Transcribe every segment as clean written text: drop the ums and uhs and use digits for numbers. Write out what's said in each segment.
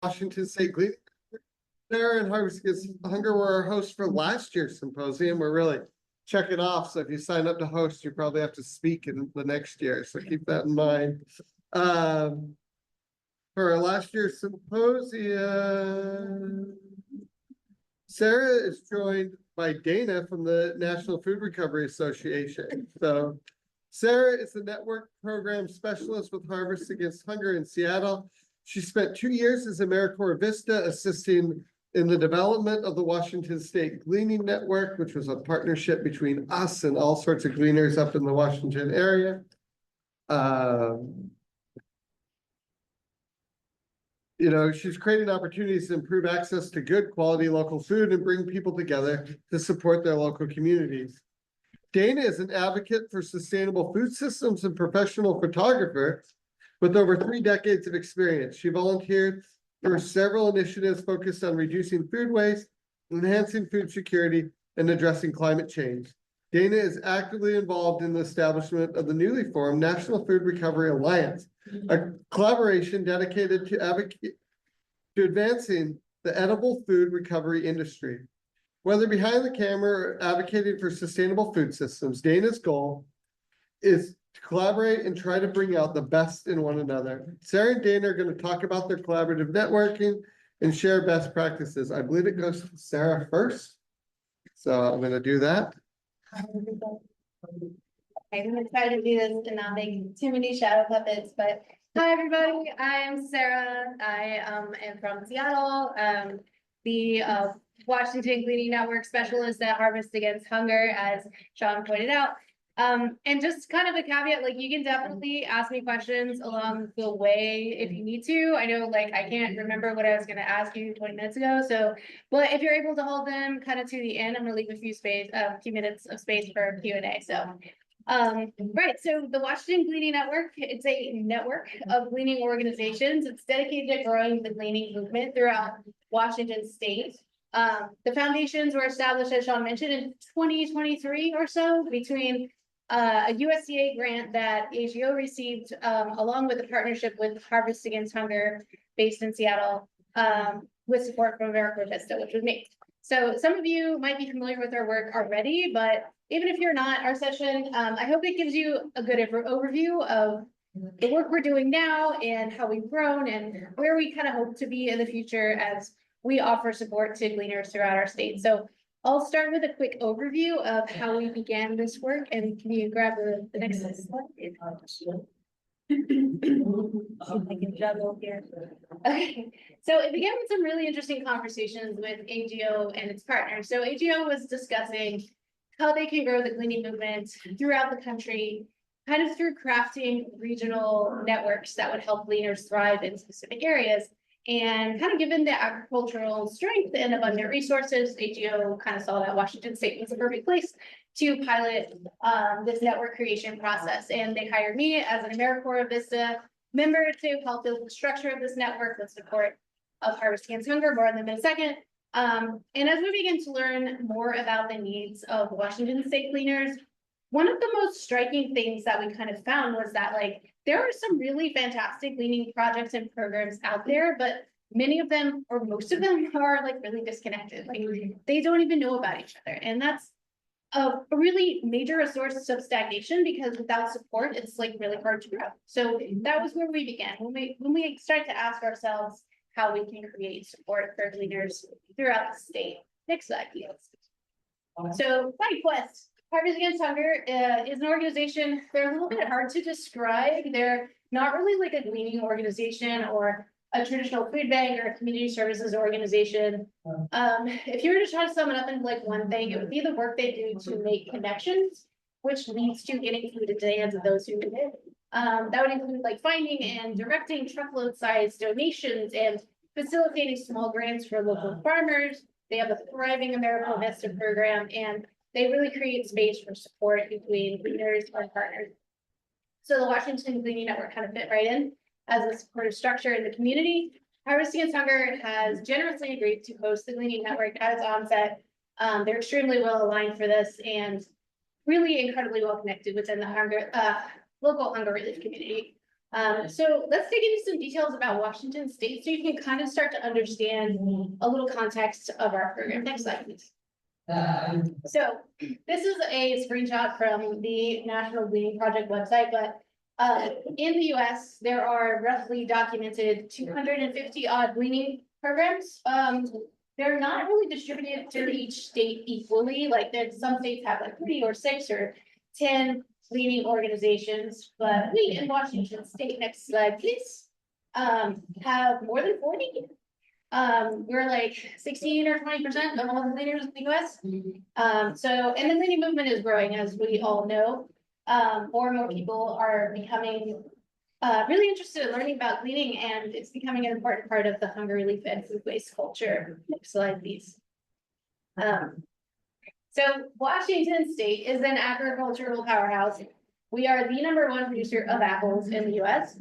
Washington State Gleaning. Sarah and Harvest Against Hunger were our hosts for last year's symposium. We're really checking off. So if you sign up to host, you probably have to speak in the next year. So keep that in mind. For our last year's symposium, Sarah is joined by Dana from the National Food Recovery Association. So Sarah is the network program specialist with Harvest Against Hunger in Seattle. She spent 2 years as AmeriCorps Vista assisting in the development of the Washington State Gleaning Network, which was a partnership between us and all sorts of gleaners up in the Washington area. She's creating opportunities to improve access to good quality local food and bring people together to support their local communities. Dana is an advocate for sustainable food systems and professional photographer with over 3 decades of experience. She volunteered for several initiatives focused on reducing food waste, enhancing food security, and addressing climate change. Dana is actively involved in the establishment of the newly formed National Food Recovery Alliance, a collaboration dedicated to advancing the edible food recovery industry. Whether behind the camera or advocating for sustainable food systems, Dana's goal is to collaborate and try to bring out the best in one another. Sarah and Dana are going to talk about their collaborative networking and share best practices. I believe it goes to Sarah first. So I'm going to do that. I'm going to try to do this and not make too many shadow puppets, but hi everybody, I'm Sarah. I am from Seattle, the Washington Gleaning Network specialist at Harvest Against Hunger, as Sean pointed out. And just kind of a caveat, like you can definitely ask me questions along the way if you need to. I know like I can't remember what I was going to ask you 20 minutes ago. So, but if you're able to hold them kind of to the end, I'm going to leave a few minutes of space for Q&A. So, right. So the Washington Gleaning Network, it's a network of gleaning organizations. It's dedicated to growing the gleaning movement throughout Washington state. The foundations were established, as Sean mentioned, in 2023 or so between a USDA grant that AGO received along with a partnership with Harvest Against Hunger based in Seattle with support from AmeriCorps Vista, which was me. So some of you might be familiar with our work already, but even if you're not, our session, I hope it gives you a good overview of the work we're doing now and how we've grown and where we kind of hope to be in the future as we offer support to gleaners throughout our state. So I'll start with a quick overview of how we began this work, and can you grab the next slide? I can juggle here. Okay, so it began with some really interesting conversations with AGO and its partners. So AGO was discussing how they can grow the gleaning movement throughout the country, kind of through crafting regional networks that would help gleaners thrive in specific areas. And kind of given the agricultural strength and abundant resources, AGO kind of saw that Washington State was a perfect place to pilot this network creation process. And they hired me as an AmeriCorps Vista member to help build the structure of this network with support of Harvest Against Hunger, more on them in a second. And as we begin to learn more about the needs of Washington State gleaners, one of the most striking things that we kind of found was that there are some really fantastic gleaning projects and programs out there, but many of them, or most of them, are really disconnected. They don't even know about each other. And that's a really major source of stagnation, because without support, it's really hard to grow. So that was where we began. When we start to ask ourselves how we can create support for gleaners throughout the state. Next slide, please. So by Quest, Harvest Against Hunger is an organization. They're a little bit hard to describe. They're not really a gleaning organization or a traditional food bank or a community services organization. If you were to try to sum it up in one thing, it would be the work they do to make connections, which leads to getting food into the hands of those who need it. That would include finding and directing truckload-sized donations and facilitating small grants for local farmers. They have a thriving AmeriCorps Vista program, and they really create space for support between gleaners and partners. So the Washington Gleaning Network kind of fit right in as a supportive structure in the community. Harvest Against Hunger has generously agreed to host the Gleaning Network at its onset. They're extremely well aligned for this and really incredibly well connected within the local hunger relief community. So let's dig into some details about Washington State so you can kind of start to understand a little context of our program. Next slide, please. So this is a screenshot from the National Gleaning Project website, but in the US, there are roughly documented 250 odd gleaning programs. They're not really distributed to each state equally, like there's some states have like 3 or 6 or 10 gleaning organizations, but we in Washington State, next slide, please, have more than 40. We're like 16 or 20% of all the gleaners in the US. So, and the gleaning movement is growing, as we all know. More and more people are becoming really interested in learning about gleaning, and it's becoming an important part of the hunger relief and food waste culture. Next slide, please. So Washington State is an agricultural powerhouse. We are the #1 producer of apples in the US.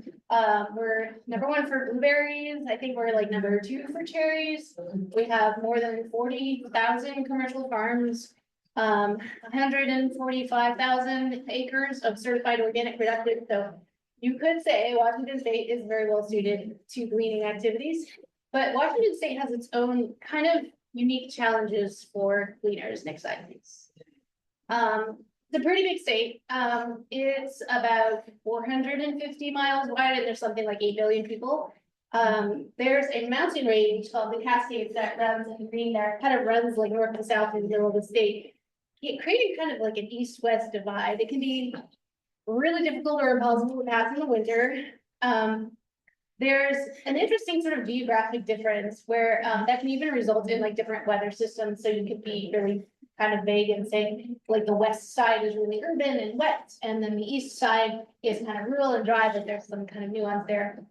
We're #1 for blueberries. I think we're like #2 for cherries. We have more than 40,000 commercial farms, 145,000 acres of certified organic productive. So you could say Washington State is very well suited to gleaning activities, but Washington State has its own kind of unique challenges for gleaners. Next slide, please. It's a pretty big state. It's about 450 miles wide, and there's something like 8 billion people. There's a mountain range called the Cascades that runs in green there, kind of runs like north and south in the middle of the state, creating kind of like an east-west divide. It can be really difficult or impossible to pass in the winter. There's an interesting sort of geographic difference where that can even result in like different weather systems. So you could be really kind of vague and saying like the west side is really urban and wet, and then the east side is kind of rural and dry, but there's some kind of nuance there.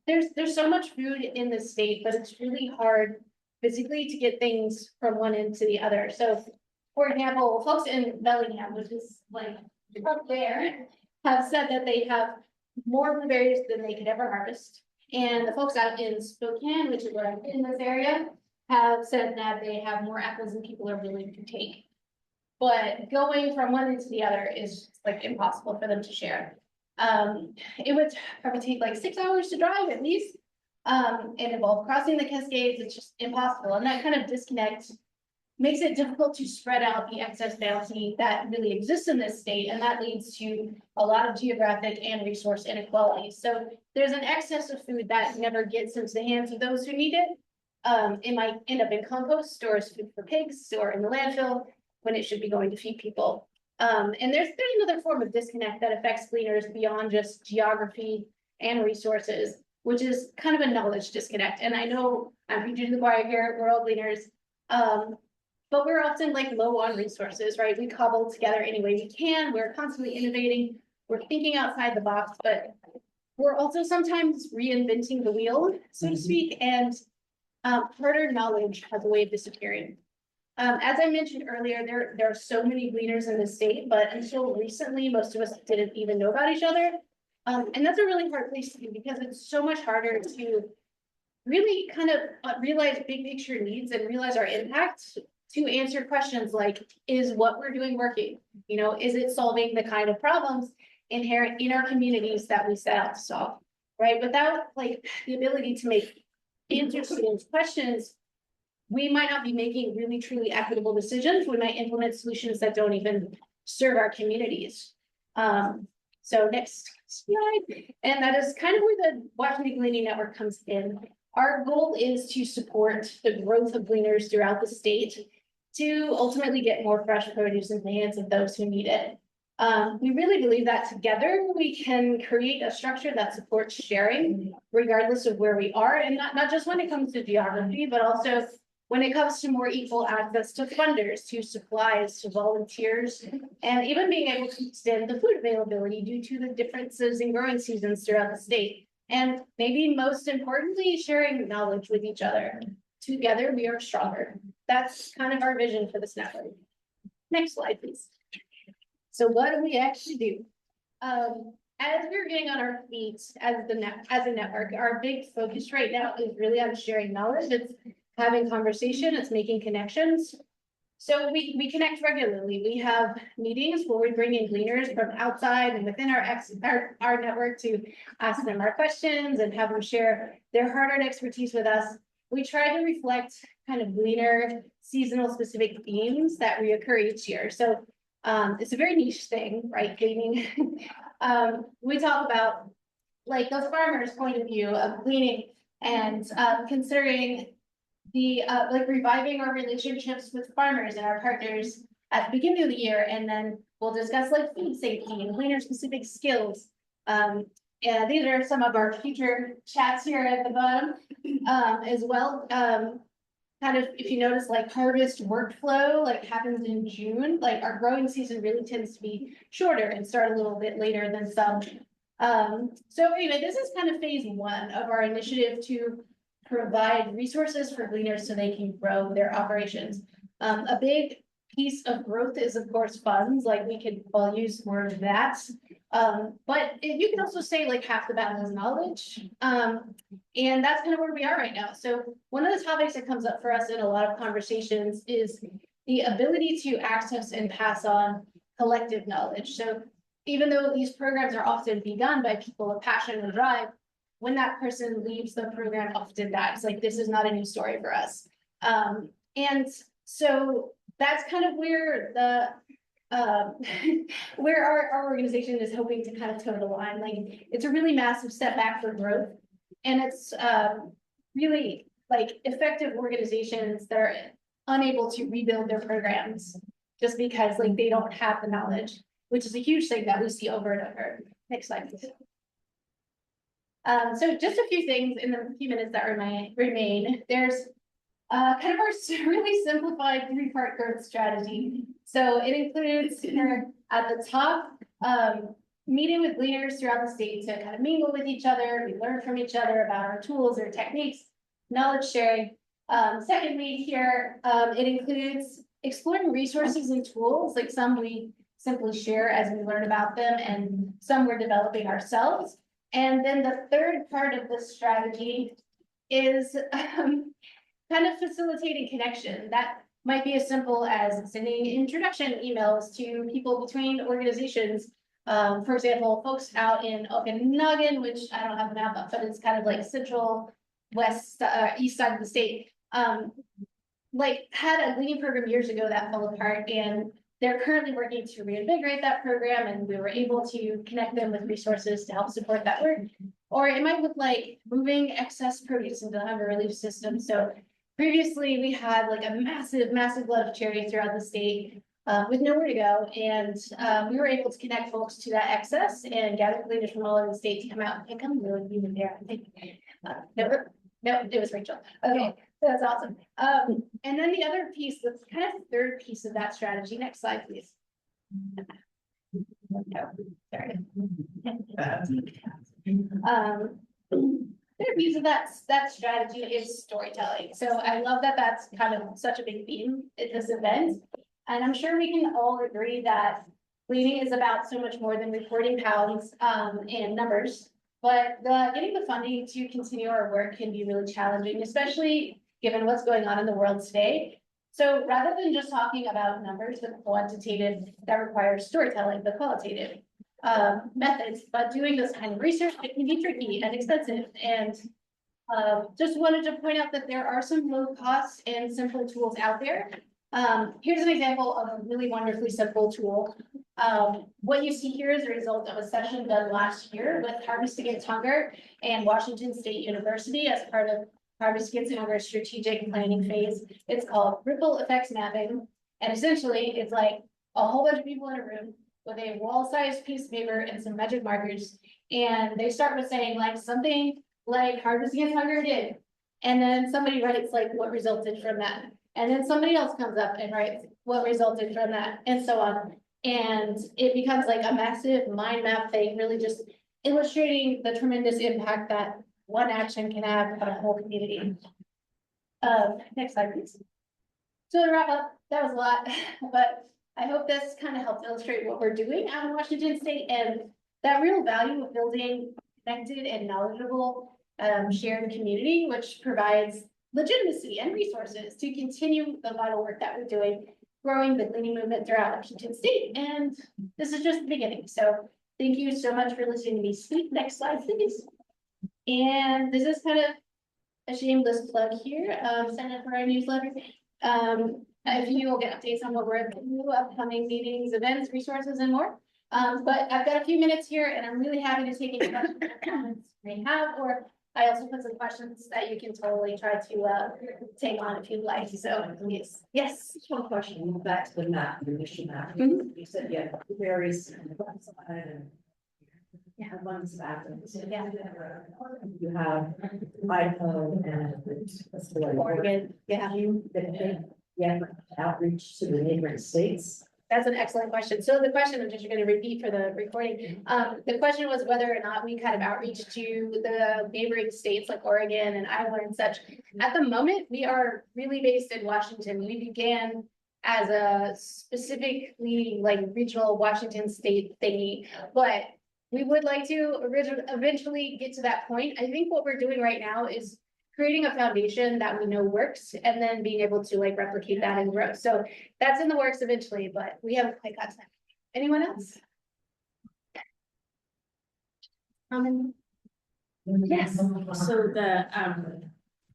There's so much food in the state, but it's really hard physically to get things from one end to the other. So, for example, folks in Bellingham, which is like up there, have said that they have more blueberries than they could ever harvest. And the folks out in Spokane, which is where I'm in this area, have said that they have more apples than people are willing to take. But going from one end to the other is like impossible for them to share. It would probably take like 6 hours to drive at least. And involve crossing the Cascades. It's just impossible. And that kind of disconnect makes it difficult to spread out the excess bounty that really exists in this state, and that leads to a lot of geographic and resource inequality. So there's an excess of food that never gets into the hands of those who need it. It might end up in compost or as food for pigs or in the landfill when it should be going to feed people. And there's another form of disconnect that affects gleaners beyond just geography and resources, which is kind of a knowledge disconnect. And I know I'm preaching to the choir here, we're all gleaners. But we're often like low on resources, right? We cobble together any way we can. We're constantly innovating. We're thinking outside the box, but we're also sometimes reinventing the wheel, so to speak. And harder knowledge has a way of disappearing. As I mentioned earlier, there are so many gleaners in the state, but until recently, most of us didn't even know about each other. And that's a really hard place to be because it's so much harder to really kind of realize big picture needs and realize our impact to answer questions like, is what we're doing working? You know, is it solving the kind of problems inherent in our communities that we set out to solve, right? Without like the ability to make answers to those questions, we might not be making really truly equitable decisions. We might implement solutions that don't even serve our communities. So next slide, and that is kind of where the Washington Gleaning Network comes in. Our goal is to support the growth of gleaners throughout the state to ultimately get more fresh produce in the hands of those who need it. We really believe that together we can create a structure that supports sharing regardless of where we are, and not just when it comes to geography, but also when it comes to more equal access to funders, to supplies, to volunteers, and even being able to extend the food availability due to the differences in growing seasons throughout the state. And maybe most importantly, sharing knowledge with each other. Together, we are stronger. That's kind of our vision for this network. Next slide, please. So what do we actually do? As we're getting on our feet as a network, our big focus right now is really on sharing knowledge. It's having conversation, it's making connections. So we connect regularly. We have meetings where we bring in gleaners from outside and within our network to ask them our questions and have them share their hard-earned expertise with us. We try to reflect kind of gleaner seasonal specific themes that reoccur each year. So it's a very niche thing, right? Gleaning. We talk about like the farmer's point of view of gleaning and considering the like reviving our relationships with farmers and our partners at the beginning of the year, and then we'll discuss like food safety and gleaner specific skills. And these are some of our future chats here at the bottom as well. Kind of, if you notice, like harvest workflow like happens in June, like our growing season really tends to be shorter and start a little bit later than some. So anyway, this is kind of phase one of our initiative to provide resources for gleaners so they can grow their operations. A big piece of growth is, of course, funds, like we could all use more of that. But you can also say like half the battle is knowledge. And that's kind of where we are right now. So one of the topics that comes up for us in a lot of conversations is the ability to access and pass on collective knowledge. So even though these programs are often begun by people with passion and drive, when that person leaves the program, often dies. Like this is not a new story for us. And so that's kind of where the where our organization is hoping to kind of toe the line. Like it's a really massive step back for growth, and it's really like effective organizations that are unable to rebuild their programs just because like they don't have the knowledge, which is a huge thing that we see over and over. Next slide, please. So just a few things in the few minutes that remain. There's kind of our really simplified three-part growth strategy. So it includes here at the top, meeting with leaders throughout the state to kind of mingle with each other. We learn from each other about our tools or techniques, knowledge sharing. Secondly, here, it includes exploring resources and tools, like some we simply share as we learn about them, and some we're developing ourselves. And then the third part of the strategy is kind of facilitating connection. That might be as simple as sending introduction emails to people between organizations. For example, folks out in Okanagan, which I don't have a map up, but it's kind of like central west, east side of the state, like had a gleaning program years ago that fell apart, and they're currently working to reinvigorate that program, and we were able to connect them with resources to help support that work. Or it might look like moving excess produce into the hunger relief system. So previously we had like a massive flood of cherries throughout the state with nowhere to go. And we were able to connect folks to that excess and gather gleaners from all over the state to come out and pick them. Really even there, I think. No, it was Rachel. Okay. That's awesome. And then the other piece, that's kind of the third piece of that strategy. Next slide, please. No, sorry. Third piece of that strategy is storytelling. So I love that that's kind of such a big theme at this event. And I'm sure we can all agree that gleaning is about so much more than reporting pounds and numbers. But getting the funding to continue our work can be really challenging, especially given what's going on in the world today. So rather than just talking about numbers, the quantitative that requires storytelling, the qualitative methods, but doing this kind of research, it can be tricky and expensive. And just wanted to point out that there are some low cost and simple tools out there. Here's an example of a really wonderfully simple tool. What you see here is a result of a session done last year with Harvest Against Hunger and Washington State University as part of Harvest Against Hunger strategic planning phase. It's called ripple effects mapping. And essentially it's like a whole bunch of people in a room with a wall-sized piece of paper and some magic markers. And they start with saying like something like Harvest Against Hunger did. And then somebody writes like what resulted from that. And then somebody else comes up and writes what resulted from that, and so on. And it becomes like a massive mind map thing, really just illustrating the tremendous impact that one action can have on a whole community. Next slide, please. So to wrap up, that was a lot, but I hope this kind of helps illustrate what we're doing out in Washington State and that real value of building connected and knowledgeable shared community, which provides legitimacy and resources to continue the vital work that we're doing growing the cleaning movement throughout Washington State, and this is just the beginning. So thank you so much for listening to me speak. Next slide, please. And this is kind of a shameless plug here, sign up for our newsletter. If you will get updates on what we're up to, upcoming meetings, events, resources, and more. But I've got a few minutes here, and I'm really happy to take any questions or comments you may have, or I also put some questions that you can totally try to take on if you'd like. So yes, yes. Just one question, back to the map, the mission map. Mhm. You said you have various. Yeah, one's back. Yeah. You have Idaho and. Oregon, yeah. Yeah, outreach to the neighboring states. That's an excellent question. So the question, I'm just gonna repeat for the recording. The question was whether or not we kind of outreach to the neighboring states like Oregon and Iowa and such. At the moment, we are really based in Washington. We began as a specifically like regional Washington state thingy, but we would like to eventually get to that point. I think what we're doing right now is creating a foundation that we know works and then being able to like replicate that and grow. So that's in the works eventually, but we haven't quite got to that. Anyone else? Yes. So the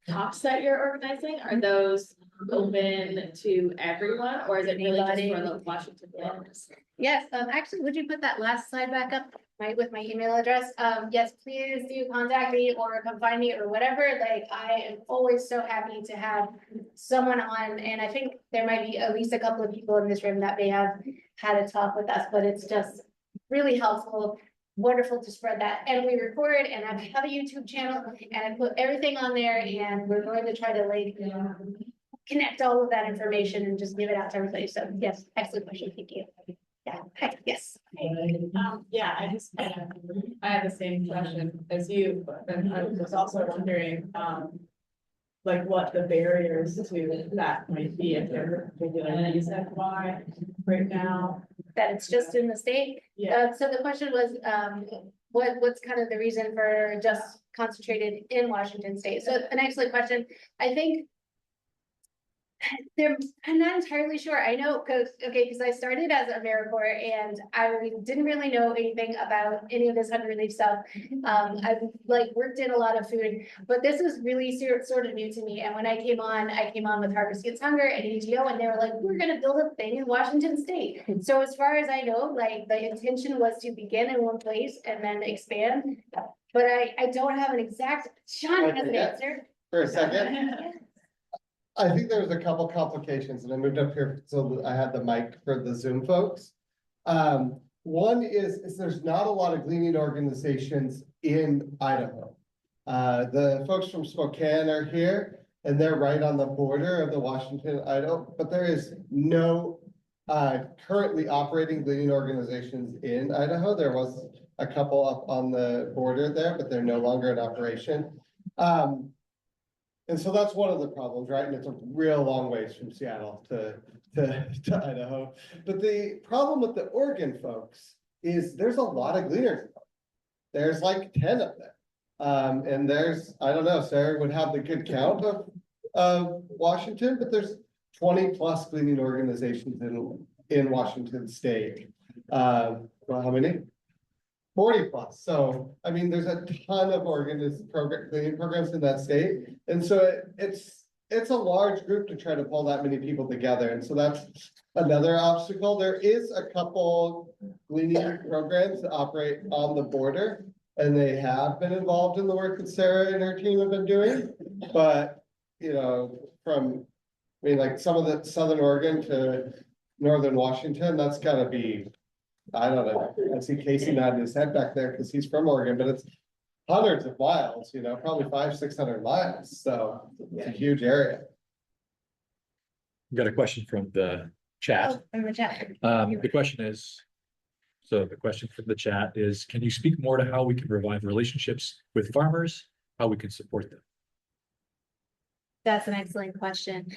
talks that you're organizing, are those open to everyone, or is it really just for the Washington folks? Yes, actually, would you put that last slide back up, right, with my email address? Yes, please do contact me or come find me or whatever. Like, I am always so happy to have someone on, and I think there might be at least a couple of people in this room that may have had a talk with us, but it's just really helpful. Wonderful to spread that, and we record, and I have a YouTube channel, and I put everything on there, and we're going to try to like connect all of that information and just give it out to everybody. So yes, excellent question. Thank you. Yeah. Hi. Yes. Yeah, I have the same question as you, but I was also wondering, like what the barriers to that might be, if there are particular reasons why right now. That it's just in the state. Yeah. So the question was, what's kind of the reason for just concentrated in Washington State? So an excellent question. I think I'm not entirely sure. I know, because I started as AmeriCorps and I didn't really know anything about any of this Hunter relief stuff. I've like worked in a lot of food, but this was really sort of new to me. And when I came on with Harvest Against Hunger and AGO, and they were like, we're gonna build a thing in Washington State. So as far as I know, like the intention was to begin in one place and then expand. But I don't have an exact, Sean has an answer. For a second. I think there was a couple complications and I moved up here so I had the mic for the Zoom folks. One is there's not a lot of gleaning organizations in Idaho. The folks from Spokane are here and they're right on the border of the Washington, Idaho, but there is no currently operating gleaning organizations in Idaho. There was a couple up on the border there, but they're no longer in operation. And so that's one of the problems, right? And it's a real long ways from Seattle to Idaho. But the problem with the Oregon folks is there's a lot of gleaners. There's like 10 of them. And there's, I don't know, Sarah would have the good count of Washington, but there's 20 plus gleaning organizations in Washington State. Well, how many? 40 plus. So, I mean, there's a ton of gleaning programs in that state. And so it's a large group to try to pull that many people together. And so that's another obstacle. There is a couple gleaning programs that operate on the border, and they have been involved in the work that Sarah and her team have been doing. But, you know, like some of the Southern Oregon to Northern Washington, that's gotta be, I don't know. I see Casey nodding his head back there because he's from Oregon, but it's hundreds of miles, you know, probably 500-600 miles. So it's a huge area. Got a question from the chat. Oh, from the chat. The question from the chat is, can you speak more to how we can revive relationships with farmers, how we can support them? That's an excellent question.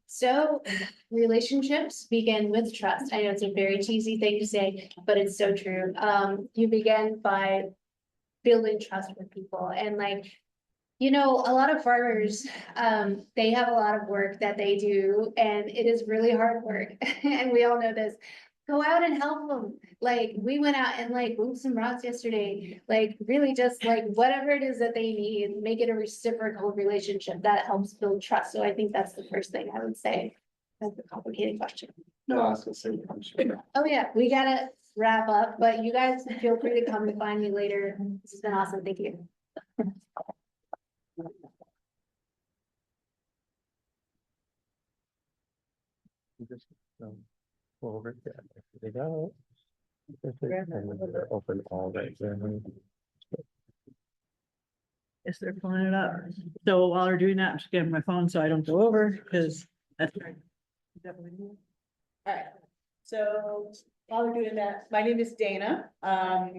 So relationships begin with trust. I know it's a very cheesy thing to say, but it's so true. You begin by building trust with people, and like You know, a lot of farmers, they have a lot of work that they do and it is really hard work. And we all know this. Go out and help them. Like, we went out and like moved some rocks yesterday, like really just like whatever it is that they need, make it a reciprocal relationship that helps build trust. So I think that's the first thing I would say. That's a complicated question. No, I was gonna say. Oh yeah, we gotta wrap up, but you guys feel free to come and find me later. This has been awesome. Thank you. Over there. They go. Open all day. Yes, they're pulling it up. So while they're doing that, I'm just getting my phone so I don't go over, because that's right. Alright, so while we're doing that, my name is Dana. I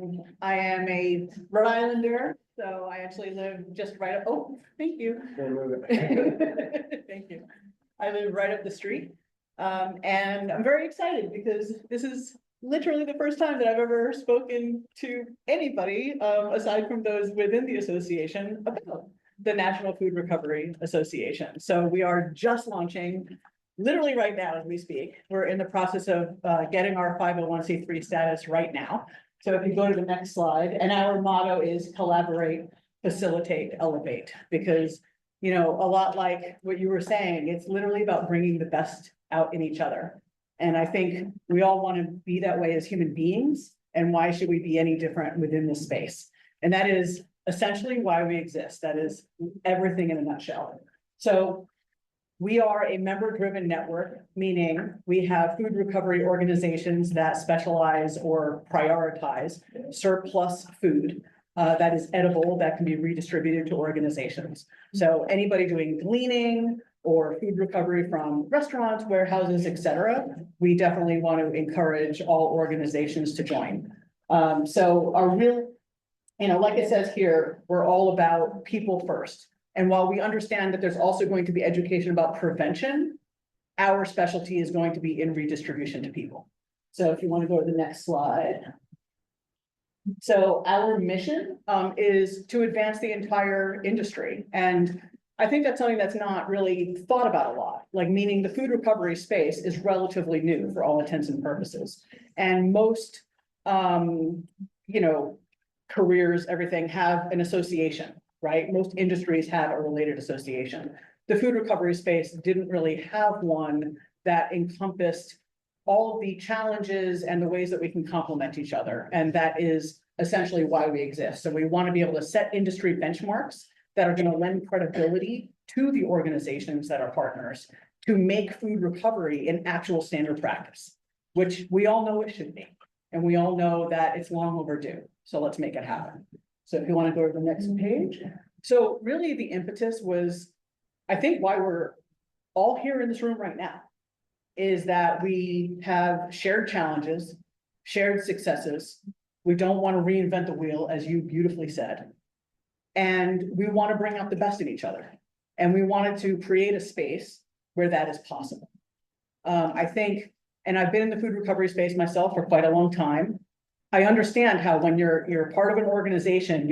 am a Rhode Islander, so I actually live just right up, oh, thank you. Thank you. I live right up the street. And I'm very excited because this is literally the first time that I've ever spoken to anybody, aside from those within the association, about the National Food Recovery Association. So we are just launching, literally right now as we speak. We're in the process of getting our 501c3 status right now. So if you go to the next slide, and our motto is collaborate, facilitate, elevate, because, you know, a lot like what you were saying, it's literally about bringing the best out in each other. And I think we all want to be that way as human beings. And why should we be any different within this space? And that is essentially why we exist. That is everything in a nutshell. So we are a member-driven network, meaning we have food recovery organizations that specialize or prioritize surplus food that is edible, that can be redistributed to organizations. So anybody doing gleaning or food recovery from restaurants, warehouses, et cetera, we definitely want to encourage all organizations to join. So our real, you know, like it says here, we're all about people first. And while we understand that there's also going to be education about prevention, our specialty is going to be in redistribution to people. So if you want to go to the next slide. So our mission is to advance the entire industry. And I think that's something that's not really thought about a lot, like meaning the food recovery space is relatively new for all intents and purposes. And most, you know, careers, everything have an association, right? Most industries have a related association. The food recovery space didn't really have one that encompassed all of the challenges and the ways that we can complement each other. And that is essentially why we exist. So we want to be able to set industry benchmarks that are going to lend credibility to the organizations that are partners to make food recovery an actual standard practice, which we all know it should be. And we all know that it's long overdue. So let's make it happen. So if you want to go to the next page. So really the impetus was, I think why we're all here in this room right now, is that we have shared challenges, shared successes. We don't want to reinvent the wheel, as you beautifully said. And we want to bring out the best in each other. And we wanted to create a space where that is possible. I think, and I've been in the food recovery space myself for quite a long time. I understand how when you're part of an organization,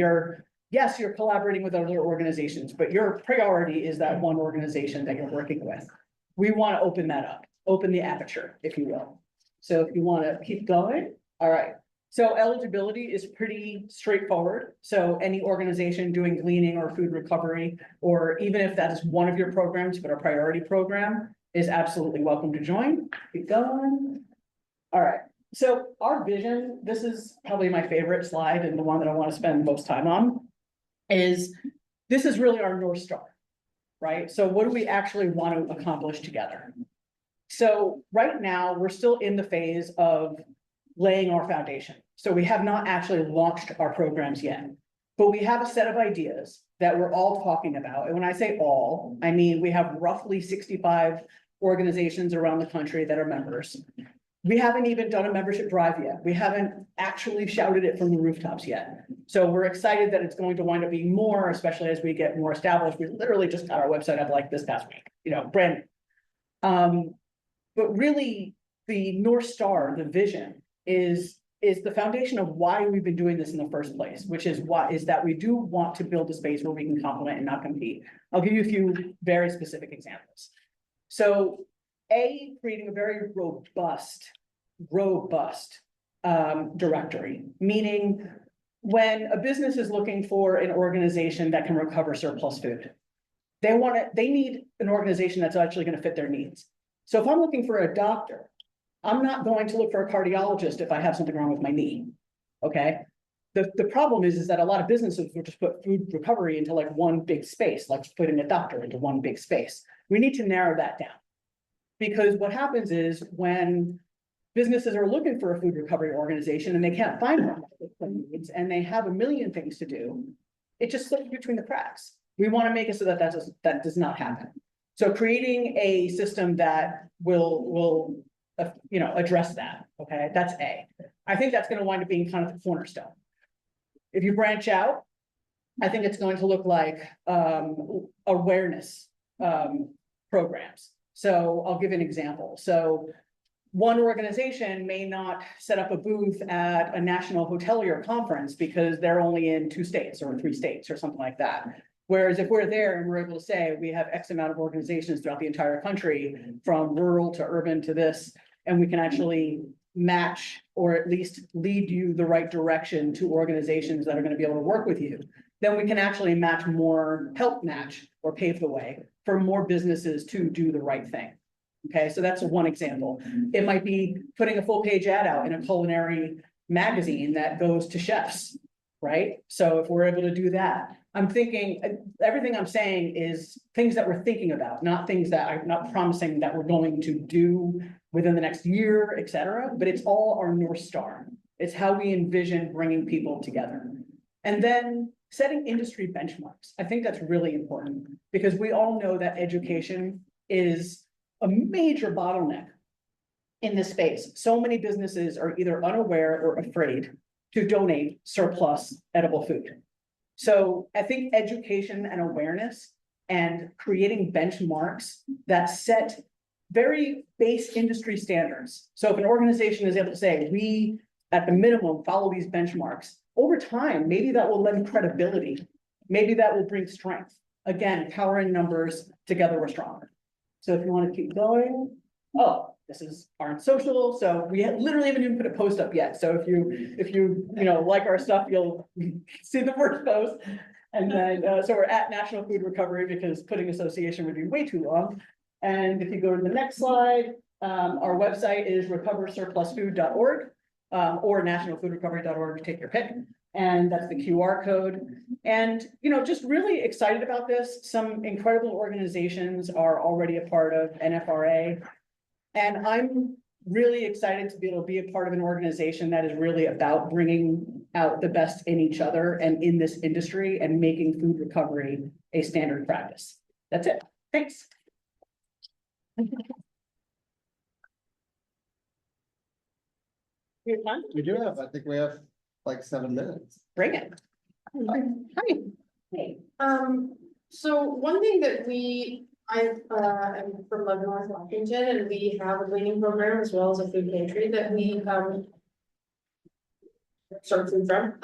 yes, you're collaborating with other organizations, but your priority is that one organization that you're working with. We want to open that up, open the aperture, if you will. So if you want to keep going, all right. So eligibility is pretty straightforward. So any organization doing gleaning or food recovery, or even if that is one of your programs, but a priority program, is absolutely welcome to join. Keep going. All right. So our vision, this is probably my favorite slide and the one that I want to spend most time on, is this is really our North Star, right? So what do we actually want to accomplish together? So right now, we're still in the phase of laying our foundation. So we have not actually launched our programs yet, but we have a set of ideas that we're all talking about. And when I say all, I mean, we have roughly 65 organizations around the country that are members. We haven't even done a membership drive yet. We haven't actually shouted it from the rooftops yet. So we're excited that it's going to wind up being more, especially as we get more established. We literally just got our website up like this past week, you know, brand new. But really the North Star, the vision is is the foundation of why we've been doing this in the first place, which is that we do want to build a space where we can complement and not compete. I'll give you a few very specific examples. So creating a very robust directory, meaning when a business is looking for an organization that can recover surplus food, they need an organization that's actually going to fit their needs. So if I'm looking for a doctor, I'm not going to look for a cardiologist if I have something wrong with my knee. Okay. The problem is that a lot of businesses will just put food recovery into like one big space, like putting a doctor into one big space. We need to narrow that down. Because what happens is when businesses are looking for a food recovery organization and they can't find one and they have a million things to do, it just slips between the cracks. We want to make it so that that does not happen. So creating a system that will address that. Okay, that's A. I think that's going to wind up being kind of the cornerstone. If you branch out, I think it's going to look like awareness programs. So I'll give an example. So one organization may not set up a booth at a national hotelier conference because they're only in 2 states or 3 states or something like that. Whereas if we're there and we're able to say we have X amount of organizations throughout the entire country, from rural to urban to this, and we can actually match or at least lead you the right direction to organizations that are going to be able to work with you, then we can actually help match or pave the way for more businesses to do the right thing. Okay, so that's one example. It might be putting a full page ad out in a culinary magazine that goes to chefs, right? So if we're able to do that, I'm thinking everything I'm saying is things that we're thinking about, not things that I'm not promising that we're going to do within the next year, et cetera, but it's all our North Star. It's how we envision bringing people together. And then setting industry benchmarks. I think that's really important because we all know that education is a major bottleneck in this space. So many businesses are either unaware or afraid to donate surplus edible food. So I think education and awareness and creating benchmarks that set very base industry standards. So if an organization is able to say, we at the minimum follow these benchmarks, over time, maybe that will lend credibility. Maybe that will bring strength. Again, power in numbers, together we're stronger. So if you want to keep going, this is our social. So we literally haven't even put a post up yet. So if you like our stuff, you'll see the first post. And then so we're at National Food Recovery because putting association would be way too long. And if you go to the next slide, our website is recoversurplusfood.org or nationalfoodrecovery.org, take your pick. And that's the QR code. And, just really excited about this. Some incredible organizations are already a part of NFRA. And I'm really excited to be able to be a part of an organization that is really about bringing out the best in each other and in this industry and making food recovery a standard practice. That's it. Thanks. You're done? I think we have like 7 minutes. Bring it. Hi. Hey, so one thing that I'm from Leavenworth, Washington, and we have a Gleaning program as well as a food pantry that we, start food from.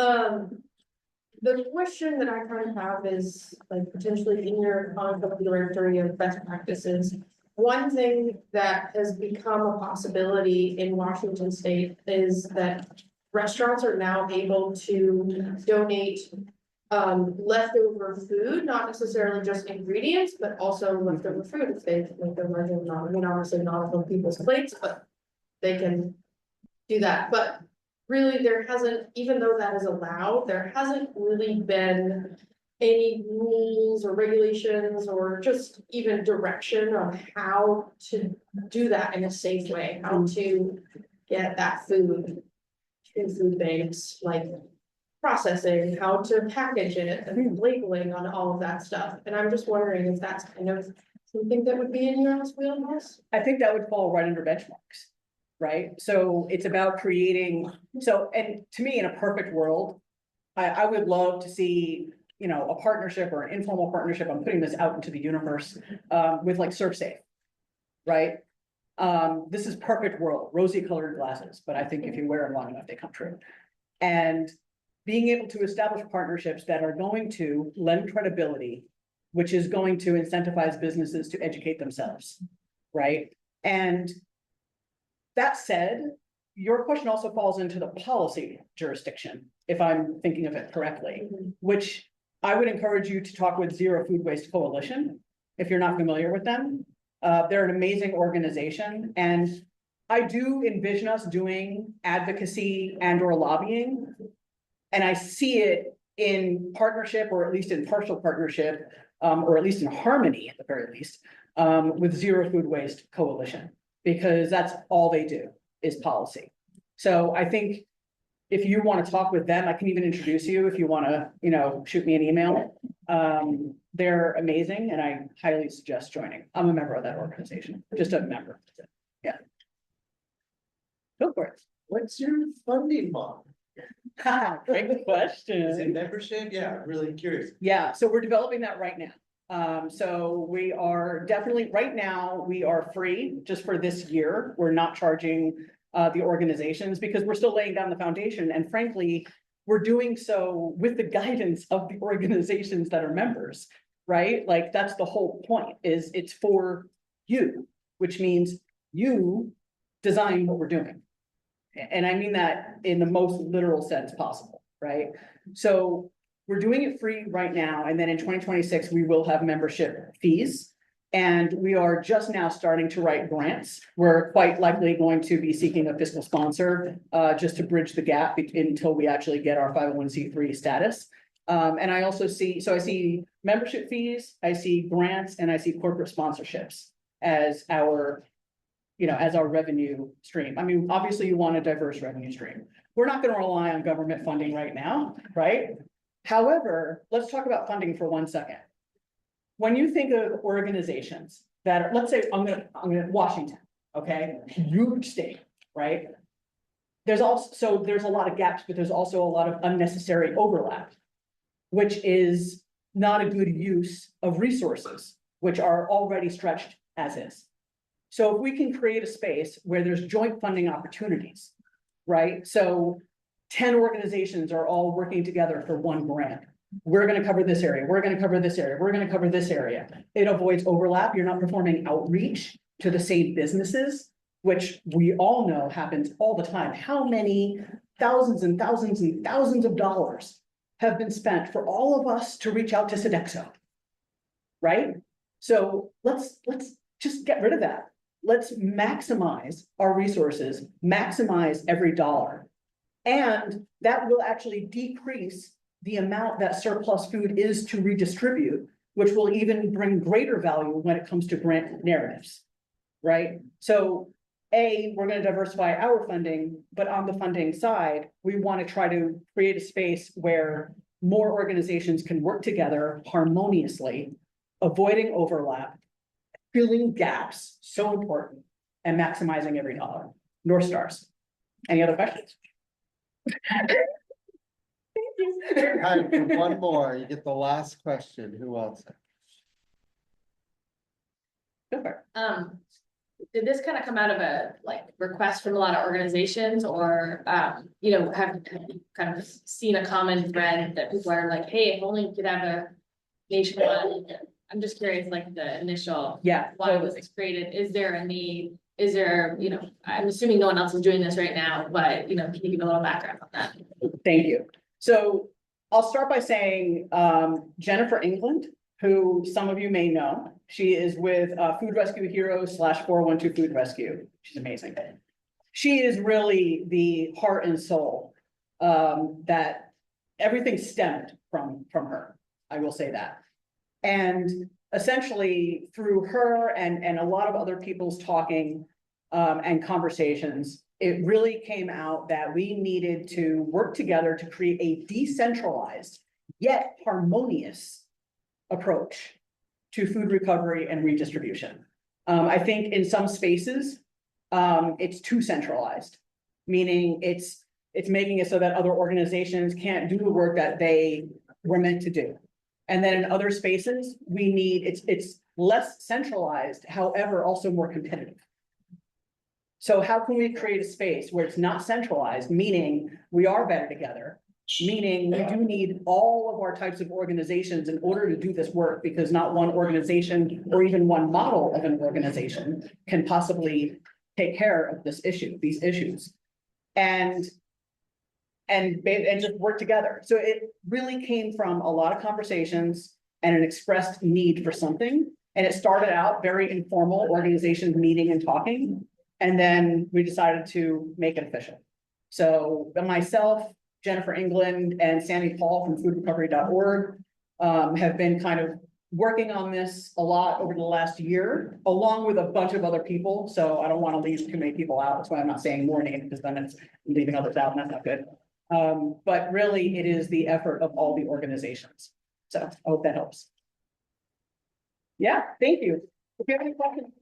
The question that I kind of have is like potentially in your conflict directory of best practices. One thing that has become a possibility in Washington state is that restaurants are now able to donate leftover food, not necessarily just ingredients, but also leftover food if they make them margin not, I mean, obviously not on people's plates, but they can do that. But really there hasn't, even though that is allowed, there hasn't really been any rules or regulations or just even direction on how to do that in a safe way, how to get that food in food banks, like processing, how to package it and labeling on all of that stuff. And I'm just wondering if that's kind of something that would be in your wheelhouse. I think that would fall right under benchmarks, right? So it's about creating, and to me, in a perfect world, I would love to see, a partnership or an informal partnership. I'm putting this out into the universe with like ServSafe, right? This is perfect world, rosy colored glasses, but I think if you wear them long enough, they come true. And being able to establish partnerships that are going to lend credibility, which is going to incentivize businesses to educate themselves, right? And that said, your question also falls into the policy jurisdiction, if I'm thinking of it correctly, which I would encourage you to talk with Zero Food Waste Coalition, if you're not familiar with them. They're an amazing organization, and I do envision us doing advocacy and or lobbying. And I see it in partnership, or at least in partial partnership, or at least in harmony at the very least, with Zero Food Waste Coalition, because that's all they do is policy. So I think if you want to talk with them, I can even introduce you if you want to, shoot me an email. They're amazing, and I highly suggest joining. I'm a member of that organization, just a member. Yeah. Go for it. What's your funding model? Great question. Is it membership? Yeah, I'm really curious. Yeah, so we're developing that right now. So we are definitely, right now, we are free just for this year. We're not charging the organizations because we're still laying down the foundation. And frankly, we're doing so with the guidance of the organizations that are members, right? Like that's the whole point, is it's for you, which means you design what we're doing. And I mean that in the most literal sense possible, right? So we're doing it free right now. And then in 2026, we will have membership fees. And we are just now starting to write grants. We're quite likely going to be seeking a fiscal sponsor just to bridge the gap until we actually get our 501c3 status. And I also see, so I see membership fees, I see grants, and I see corporate sponsorships as our as our revenue stream. I mean, obviously you want a diverse revenue stream. We're not going to rely on government funding right now, right? However, let's talk about funding for 1 second. When you think of organizations that are, let's say, I'm gonna Washington, okay, huge state, right? There's a lot of gaps, but there's also a lot of unnecessary overlap, which is not a good use of resources, which are already stretched as is. So if we can create a space where there's joint funding opportunities, right? So 10 organizations are all working together for one grant. We're going to cover this area. We're going to cover this area. We're going to cover this area. It avoids overlap. You're not performing outreach to the same businesses, which we all know happens all the time. How many thousands and thousands and thousands of dollars have been spent for all of us to reach out to Sodexo, right? So let's just get rid of that. Let's maximize our resources, maximize every dollar. And that will actually decrease the amount that surplus food is to redistribute, which will even bring greater value when it comes to grant narratives, right? So we're going to diversify our funding, but on the funding side, we want to try to create a space where more organizations can work together harmoniously, avoiding overlap, filling gaps, so important, and maximizing every dollar. North Stars. Any other questions? Time for one more. You get the last question. Who wants it? Go for it. Did this kind of come out of a request from a lot of organizations, or have you kind of seen a common thread that people are like, hey, if only we could have a nationwide? I'm just curious, the initial, why was it created? Is there a need? Is there, I'm assuming no one else is doing this right now, but, can you give a little background on that? Thank you. So I'll start by saying Jennifer England, who some of you may know, she is with Food Rescue Heroes / 412 Food Rescue. She's amazing. She is really the heart and soul that everything stemmed from her. I will say that. And essentially through her and a lot of other people's talking and conversations, it really came out that we needed to work together to create a decentralized yet harmonious approach to food recovery and redistribution. I think in some spaces, it's too centralized, meaning it's making it so that other organizations can't do the work that they were meant to do. And then in other spaces, it's less centralized, however, also more competitive. So how can we create a space where it's not centralized, meaning we are better together? Meaning we do need all of our types of organizations in order to do this work, because not one organization or even one model of an organization can possibly take care of this issue, these issues. And just work together. So it really came from a lot of conversations and an expressed need for something. And it started out very informal, organizations meeting and talking. And then we decided to make it official. So myself, Jennifer England, and Sandy Paul from foodrecovery.org have been kind of working on this a lot over the last year, along with a bunch of other people. So I don't want to leave too many people out. That's why I'm not saying more names, because then it's leaving others out, and that's not good. But really, it is the effort of all the organizations. So I hope that helps. Yeah, thank you. If you have any questions.